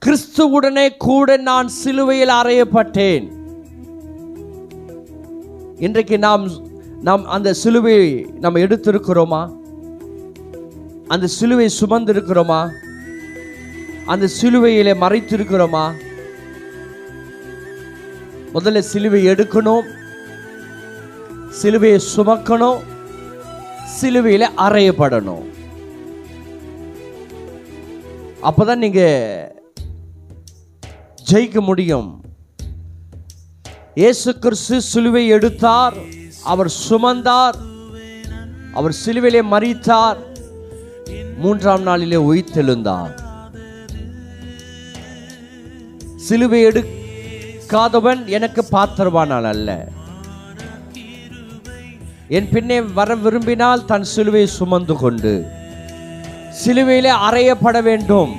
கிறிஸ்துவுடனே கூட நான் சிலுவையில் அறையப்பட்டேன். இன்றைக்கு நாம் அந்த சிலுவையை நாம் எடுத்திருக்கிறோமா? அந்த சிலுவை சுமந்திருக்கிறோமா? அந்த சிலுவையிலே மறைத்திருக்கிறோமா? முதல்ல சிலுவை எடுக்கணும், சிலுவையை சுமக்கணும், சிலுவையில அறையப்படணும். அப்பதான் நீங்க ஜெயிக்க முடியும். இயேசு கிறிஸ்து சிலுவை எடுத்தார், அவர் சுமந்தார், அவர் சிலுவையிலே மரித்தார், 3ஆம் நாளிலே உயிர்த்தெழுந்தார். சிலுவை எடுக்காதவன் எனக்கு பாத்திரவானான் அல்ல. என் பின்னே வர விரும்பினால் தன் சிலுவையை சுமந்து கொண்டு சிலுவையிலே அறையப்பட வேண்டும்.